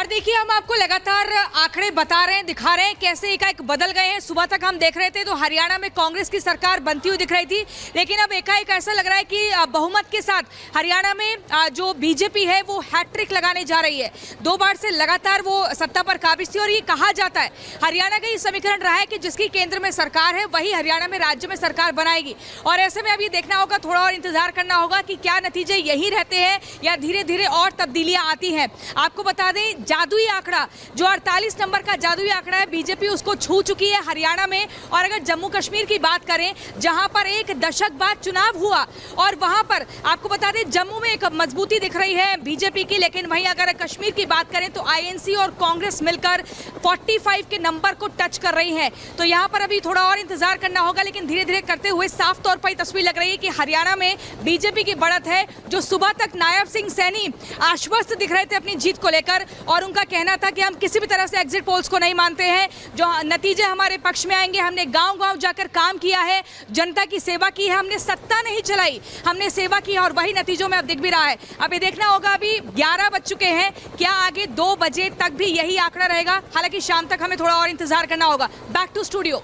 और देखिए हम आपको लगातार आंकड़े बता रहे हैं, दिखा रहे हैं कैसे एकाएक बदल गए हैं। सुबह तक हम देख रहे थे तो हरियाणा में कांग्रेस की सरकार बनती हुई दिख रही थी, लेकिन अब एकाएक ऐसा लग रहा है कि बहुमत के साथ हरियाणा में जो बीजेपी है वो हैट्रिक लगाने जा रही है। 2 बार से लगातार वो सत्ता पर काबिज थी और ये कहा जाता है हरियाणा का ये समीकरण रहा है कि जिसकी केंद्र में सरकार है वही हरियाणा में राज्य में सरकार बनाएगी। और ऐसे में अभी देखना होगा, थोड़ा और इंतजार करना होगा कि क्या नतीजे यही रहते हैं या धीरे धीरे और तब्दीलियां आती हैं। आपको बता दें, जादुई आंकड़ा जो 48 नंबर का जादुई आंकड़ा है, बीजेपी उसको छू चुकी है हरियाणा में। और अगर जम्मू कश्मीर की बात करें, जहां पर 1 दशक बाद चुनाव हुआ और वहां पर आपको बता दें जम्मू में एक मजबूती दिख रही है बीजेपी की, लेकिन वहीं अगर कश्मीर की बात करें तो आईएनसी और कांग्रेस मिलकर 45 के नंबर को टच कर रही है। तो यहां पर अभी थोड़ा और इंतजार करना होगा, लेकिन धीरे धीरे करते हुए साफ तौर पर तस्वीर लग रही है कि हरियाणा में बीजेपी की बढ़त है। जो सुबह तक नायब सिंह सैनी आश्वस्त दिख रहे थे अपनी जीत को लेकर और उनका कहना था कि हम किसी भी तरह से एग्जिट पोल्स को नहीं मानते हैं, जो नतीजे हमारे पक्ष में आएंगे। हमने गांव-गांव जाकर काम किया है, जनता की सेवा की है, हमने सत्ता नहीं चलाई, हमने सेवा की है और वही नतीजों में अब दिख भी रहा है। अब ये देखना होगा, अभी 11 बज चुके हैं, क्या आगे 2 बजे तक भी यही आंकड़ा रहेगा? हालांकि शाम तक हमें थोड़ा और इंतजार करना होगा। Back to studio.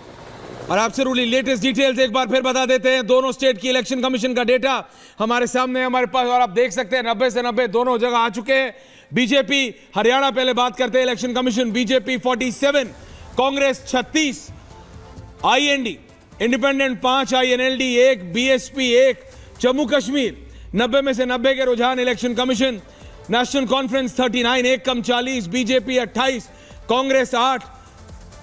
और आपसे रूली लेटेस्ट डिटेल्स एक बार फिर बता देते हैं। दोनों स्टेट की इलेक्शन कमीशन का डेटा हमारे सामने हमारे पास, और आप देख सकते हैं 90 से 90 दोनों जगह आ चुके हैं। बीजेपी हरियाणा पहले बात करते हैं, election commission BJP 47, Congress 36, IND independent 5, INLD 1, BSP 1, Jammu Kashmir 90 में से 90 के रुझान इलेक्शन कमीशन, नेशनल कॉन्फ्रेंस 39, 1 कम 40, बीजेपी 28, कांग्रेस 8,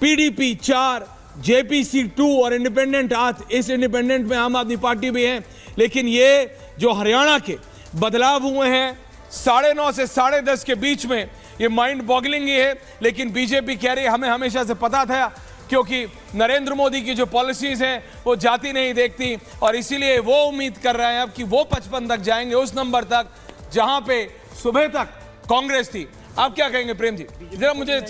पीडीपी 4, जेपीसी 2 और इंडिपेंडेंट 8। इस इंडिपेंडेंट में आम आदमी पार्टी भी है। लेकिन ये जो हरियाणा के बदलाव हुए हैं 9:30 से 10:30 के बीच में, ये माइंड बॉगलिंग ही है। लेकिन बीजेपी कह रही है हमें हमेशा से पता था, क्योंकि नरेंद्र मोदी की जो पॉलिसीज हैं वो जाति नहीं देखती, और इसीलिए वो उम्मीद कर रहे हैं अब कि वो 55 तक जाएंगे, उस नंबर तक जहां पे सुबह तक कांग्रेस थी। आप क्या कहेंगे प्रेम जी? जरा मुझे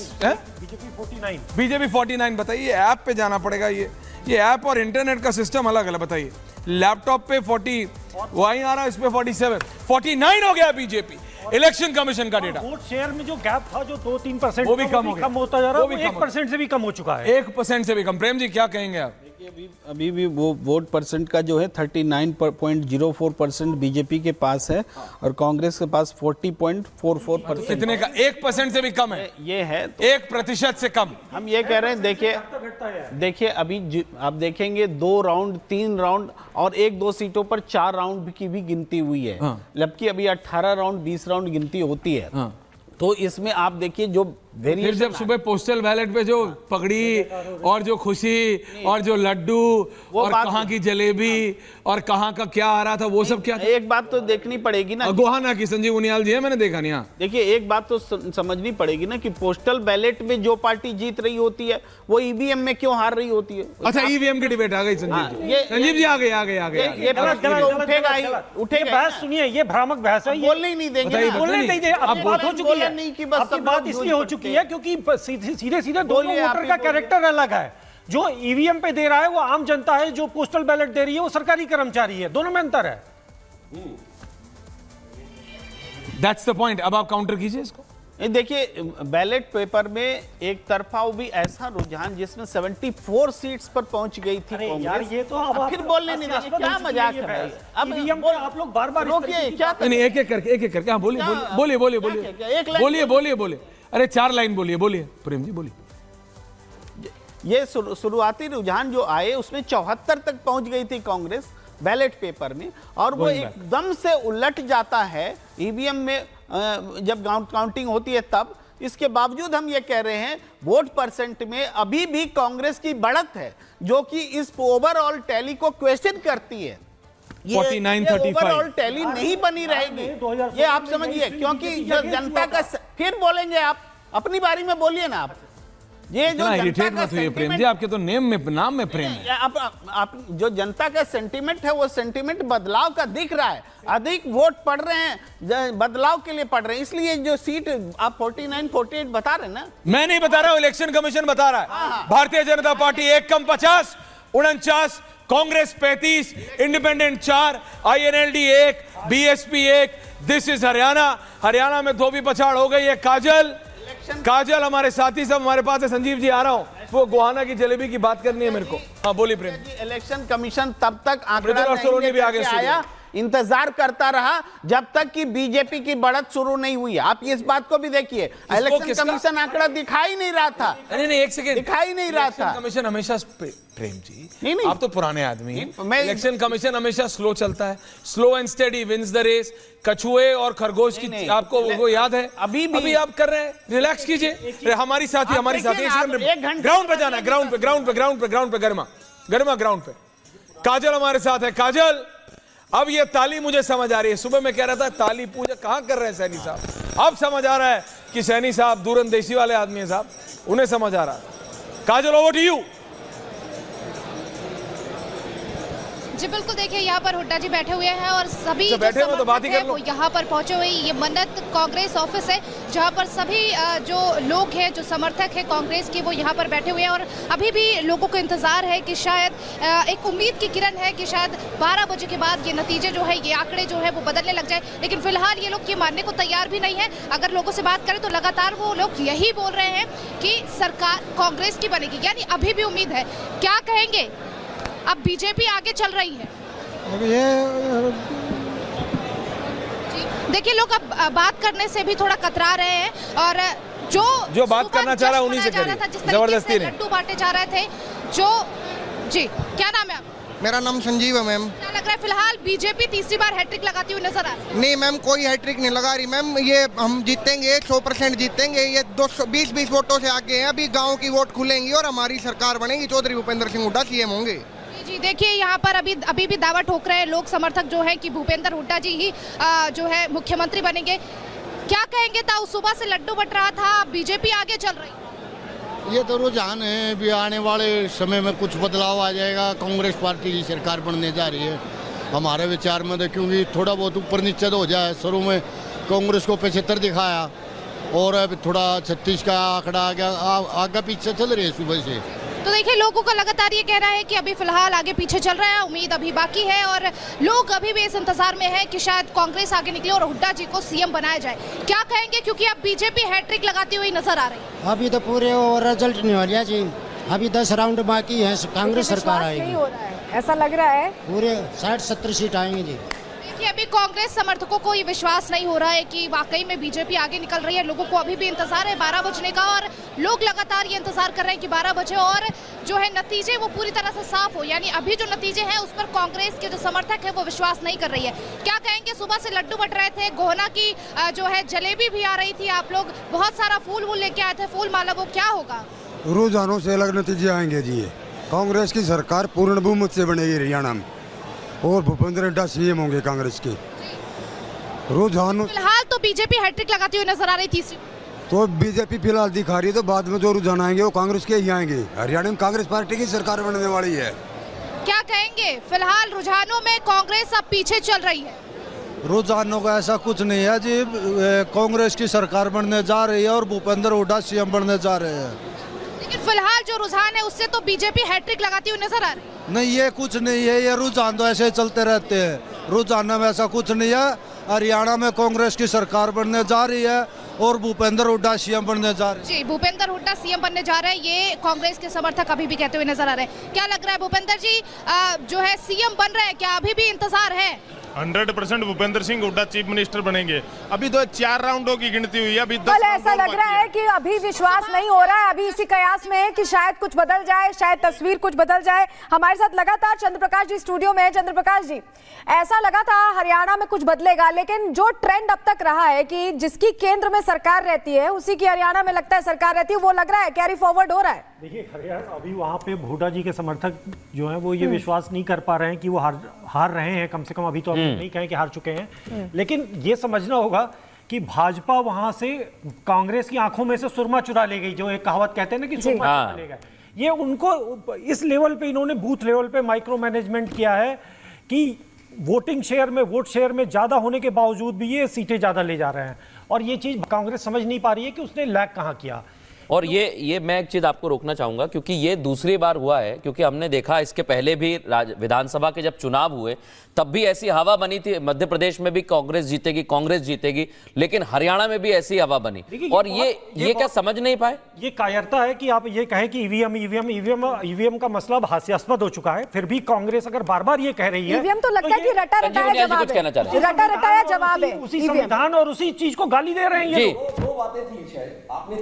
बीजेपी 49 बताइए। ऐप पे जाना पड़ेगा, ये ऐप और इंटरनेट का सिस्टम अलग अलग। बताइए, लैपटॉप पे 40 वहीं आ रहा है, इस पे 47, 49 हो गया बीजेपी। इलेक्शन कमीशन का डेटा, वोट शेयर में जो गैप था जो 2-3% वो भी कम होता जा रहा है, वो 1% से भी कम हो चुका है। 1% से भी कम। प्रेम जी क्या कहेंगे आप? अभी भी वो वोट परसेंट का जो है 39.04% बीजेपी के पास है और कांग्रेस के पास 40.44%। कितने का? 1% से भी कम है। ये है तो 1% से कम। हम ये कह रहे हैं, देखिए अभी आप देखेंगे 2 राउंड 3 राउंड और 1-2 सीटों पर 4 राउंड की भी गिनती हुई है। जबकि अभी 18 राउंड 20 राउंड गिनती होती है। तो इसमें आप देखिए जो फिर जब सुबह पोस्टल बैलेट पे जो पगड़ी और जो खुशी और जो लड्डू और कहाँ की जलेबी और कहाँ का क्या आ रहा था, वो सब क्या था? एक बात तो देखनी पड़ेगी ना, गोहाना की संजीव उनियाल जी है, मैंने देखा नहीं। यहाँ देखिए एक बात तो समझनी पड़ेगी ना कि पोस्टल बैलेट में जो पार्टी जीत रही होती है वो ईवीएम में क्यों हार रही होती है। अच्छा, ईवीएम की डिबेट आ गई संजीव जी, आ गए। ये उठेगा ही उठेगा। बहस सुनिए, ये भ्रामक बहस है, बोलने ही नहीं देंगे। बोलने नहीं देंगे। अब बात हो चुकी है, आपकी बात इसलिए हो चुकी है क्योंकि सीधे दोनों वोटर का कैरेक्टर अलग है। जो ईवीएम पे दे रहा है वो आम जनता है, जो पोस्टल बैलेट दे रही है वो सरकारी कर्मचारी है। दोनों में अंतर है। That's the point. अब आप काउंटर कीजिए इसको। देखिए बैलेट पेपर में एक तरफा भी ऐसा रुझान जिसमें 74 सीट्स पर पहुंच गई थी कांग्रेस। ये तो अब फिर बोलने नहीं देंगे, क्या मजाक कर रहे हैं? अब ईवीएम पे आप लोग बार-बार रोकिए, क्या नहीं, एक एक करके हाँ, बोलिए। अरे 4 लाइन बोलिए प्रेम जी, बोलिए। ये शुरुआती रुझान जो आए उसमें 74 तक पहुंच गई थी कांग्रेस बैलेट पेपर में, और वो एकदम से उलट जाता है ईवीएम में जब काउंटिंग होती है तब। इसके बावजूद हम ये कह रहे हैं वोट परसेंट में अभी भी कांग्रेस की बढ़त है, जो कि इस ओवरऑल टैली को क्वेश्चन करती है। 49-35 ओवरऑल टैली नहीं बनी रहेगी, ये आप समझिए। क्योंकि जो जनता का, फिर बोलेंगे आप, अपनी बारी में बोलिए ना आप। ये जो जनता का प्रेम जी, आपके तो नाम में प्रेम है। आप जो जनता का सेंटीमेंट है वो सेंटीमेंट बदलाव का दिख रहा है। अधिक वोट पड़ रहे हैं, बदलाव के लिए पड़ रहे हैं, इसलिए जो सीट आप 49-48 बता रहे हैं ना। मैं नहीं बता रहा हूं, इलेक्शन कमीशन बता रहा है। Bharatiya Janata party 1 come 50, 49, Congress 35, independent 4, INLD 1, BSP 1। This is Haryana. Haryana में धोबी पछाड़ हो गई है काजल। काजल हमारे साथी सब हमारे पास है। संजीव जी आ रहा हूँ, वो गोहाना की जलेबी की बात करनी है मेरे को। हाँ बोलिए प्रेम। इलेक्शन कमीशन तब तक आंकड़ा और नहीं सोनी भी लेकर आगे के स्टूडियो आया, इंतजार करता रहा जब तक कि बीजेपी की बढ़त शुरू नहीं हुई। आप इस बात को भी देखिए, इलेक्शन कमीशन आंकड़ा दिखाई नहीं रहा था। नहीं एक सेकेंड, दिखाई नहीं रहा था। कमीशन हमेशा प्रेम जी, नहीं। आप तो पुराने आदमी हैं। मैं इलेक्शन कमीशन हमेशा स्लो चलता है, slow and steady wins the race. कछुए और खरगोश की आपको वो याद है? अभी आप कर रहे हैं, रिलैक्स कीजिए। हमारी साथी ग्राउंड पे जाना है, ग्राउंड पे गर्मा ग्राउंड पे। काजल हमारे साथ है। काजल, अब ये ताली मुझे समझ आ रही है। सुबह मैं कह रहा था ताली पूजा कहां कर रहे हैं सैनी साहब, अब समझ आ रहा है कि सैनी साहब दूरंदेशी वाले आदमी हैं साहब, उन्हें समझ आ रहा है। काजल ओवर टू यू। जी बिल्कुल, देखिए यहाँ पर हुड्डा जी बैठे हुए हैं और सभी जो बैठे हुए तो बात ही कर लो। यहाँ पर पहुंचे हुए। ये मन्नत कांग्रेस ऑफिस है जहाँ पर सभी जो लोग हैं, जो समर्थक हैं कांग्रेस के, वो यहाँ पर बैठे हुए हैं। और अभी भी लोगों को इंतजार है कि शायद एक उम्मीद की किरण है कि शायद 12 बजे के बाद ये नतीजे जो है, ये आंकड़े जो है वो बदलने लग जाए। लेकिन फिलहाल ये लोग ये मानने को तैयार भी नहीं है। अगर लोगों से बात करें तो लगातार वो लोग यही बोल रहे हैं कि सरकार कांग्रेस की बनेगी, यानी अभी भी उम्मीद है। क्या कहेंगे? अब बीजेपी आगे चल रही है। जी देखिए, लोग अब बात करने से भी थोड़ा कतरा रहे हैं और जो बात करना चाह रहा है उन्हीं से करिए, जबरदस्ती नहीं। लड्डू बांटे जा रहे थे जी। क्या नाम है आप? मेरा नाम संजीव है मैम। क्या लग रहा है फिलहाल बीजेपी तीसरी बार हैट्रिक लगाती हुई नजर आ रही है? नहीं मैम, कोई हैट्रिक नहीं लगा रही मैम। ये हम जीतेंगे, 100% जीतेंगे। ये 220 वोटों से आगे हैं। अभी गांव की वोट खुलेंगी और हमारी सरकार बनेगी। चौधरी भूपेंद्र सिंह हुड्डा सीएम होंगे। जी देखिए, यहाँ पर अभी भी दावा ठोक रहे हैं लोग समर्थक जो है कि भूपेंद्र हुड्डा जी ही जो है मुख्यमंत्री बनेंगे। क्या कहेंगे? ताऊ सुबह से लड्डू बट रहा था, बीजेपी आगे चल रही। ये तो रुझान है, अभी आने वाले समय में कुछ बदलाव आ जाएगा। कांग्रेस पार्टी की सरकार बनने जा रही है हमारे विचार में, तो क्योंकि थोड़ा बहुत ऊपर नीचे हो जाए। शुरू में कांग्रेस को 75 दिखाया और अब थोड़ा 36 का आंकड़ा आ गया, आगे पीछे चल रही है सुबह से। तो देखिए, लोगों का लगातार ये कहना है कि अभी फिलहाल आगे पीछे चल रहा है, उम्मीद अभी बाकी है और लोग अभी भी इस इंतजार में है कि शायद कांग्रेस आगे निकले और हुड्डा जी को सीएम बनाया जाए। क्या कहेंगे? क्योंकि अब बीजेपी हैट्रिक लगाती हुई नजर आ रही है। अभी तो पूरे रिजल्ट नहीं हो रहा जी, अभी 10 राउंड बाकी है, कांग्रेस सरकार आएगी। ऐसा लग रहा है पूरे 60-70 सीट आएंगी जी। देखिए, अभी कांग्रेस समर्थकों को ये विश्वास नहीं हो रहा है कि वाकई में बीजेपी आगे निकल रही है। लोगों को अभी भी इंतजार है 12 बजने का और लोग लगातार ये इंतजार कर रहे हैं कि 12 बजे और जो है नतीजे वो पूरी तरह से साफ हो। यानी अभी जो नतीजे हैं उस पर कांग्रेस के जो समर्थक है वो विश्वास नहीं कर रही है। क्या कहेंगे? सुबह से लड्डू बट रहे थे, गोहना की जो है जलेबी भी आ रही थी, आप लोग बहुत सारा फूल वूल लेके आए थे, फूल माला, वो क्या होगा? रुझानों से अलग नतीजे आएंगे जी। कांग्रेस की सरकार पूर्ण बहुमत से बनेगी हरियाणा में और भूपेंद्र हुड्डा सीएम होंगे कांग्रेस के। रुझान फिलहाल तो बीजेपी हैट्रिक लगाती हुई नजर आ रही थी। तो बीजेपी फिलहाल दिखा रही है, तो बाद में जो रुझान आएंगे वो कांग्रेस के ही आएंगे। हरियाणा में कांग्रेस पार्टी की सरकार बनने वाली है। क्या कहेंगे? फिलहाल रुझानों में कांग्रेस अब पीछे चल रही है। रुझानों का ऐसा कुछ नहीं है जी, कांग्रेस की सरकार बनने जा रही है और भूपेंद्र हुड्डा सीएम बनने जा रहे हैं। लेकिन फिलहाल जो रुझान है उससे तो बीजेपी हैट्रिक लगाती हुई नजर आ रही है। नहीं, ये कुछ नहीं है, ये रुझान तो ऐसे चलते रहते हैं। रुझान में ऐसा कुछ नहीं है। हरियाणा में कांग्रेस की सरकार बनने जा रही है और भूपेंद्र हुड्डा सीएम बनने जा रहे हैं। जी, भूपेंद्र हुड्डा सीएम बनने जा रहे हैं, ये कांग्रेस के समर्थक अभी भी कहते हुए नजर आ रहे हैं। क्या लग रहा है भूपेंद्र जी जो है सीएम बन रहे हैं, क्या अभी भी इंतजार है? 100% भूपेंद्र सिंह हुड्डा चीफ मिनिस्टर बनेंगे। अभी तो 4 राउंडों की गिनती हुई है, अभी 10 ऐसा लग रहा है कि अभी विश्वास नहीं हो रहा है, अभी इसी कयास में है कि शायद कुछ बदल जाए, शायद तस्वीर कुछ बदल जाए। हमारे साथ लगातार चंद्रप्रकाश जी स्टूडियो में है। चंद्रप्रकाश जी, ऐसा लगा था हरियाणा में कुछ बदलेगा, लेकिन जो ट्रेंड अब तक रहा है कि जिसकी केंद्र में सरकार रहती है उसी की हरियाणा में लगता है सरकार रहती है, वो लग रहा है कैरी फॉरवर्ड हो रहा है। देखिए, हरियाणा अभी वहाँ पे हुड्डा जी के समर्थक जो हैं वो ये विश्वास नहीं कर पा रहे हैं कि वो हार रहे हैं। कम से कम अभी तो हम नहीं कहें कि हार चुके हैं, लेकिन ये समझना होगा कि भाजपा वहां से कांग्रेस की आंखों में से सुरमा चुरा ले गई। जो एक कहावत कहते हैं ना कि सुरमा चुरा ले गए, ये उनको इस लेवल पे इन्होंने बूथ लेवल पे माइक्रो मैनेजमेंट किया है कि वोटिंग शेयर में, वोट शेयर में ज्यादा होने के बावजूद भी ये सीटें ज्यादा ले जा रहे हैं। और ये चीज कांग्रेस समझ नहीं पा रही है कि उसने लैग कहां किया। और ये मैं एक चीज आपको रोकना चाहूंगा, क्योंकि ये दूसरी बार हुआ है, क्योंकि हमने देखा इसके पहले भी विधानसभा के जब चुनाव हुए तब भी ऐसी हवा बनी थी, मध्य प्रदेश में भी कांग्रेस जीतेगी, लेकिन हरियाणा में भी ऐसी हवा बनी। और ये क्या समझ नहीं पाए? ये कायरता है कि आप ये कहें कि ईवीएम का मसला अब हास्यास्पद हो चुका है, फिर भी कांग्रेस अगर बार बार ये कह रही है, ईवीएम तो लगता है कि रटा रटाया जवाब है, उसी संविधान और उसी चीज को गाली दे रहे हैं ये लोग। दो बातें थी शायद आपने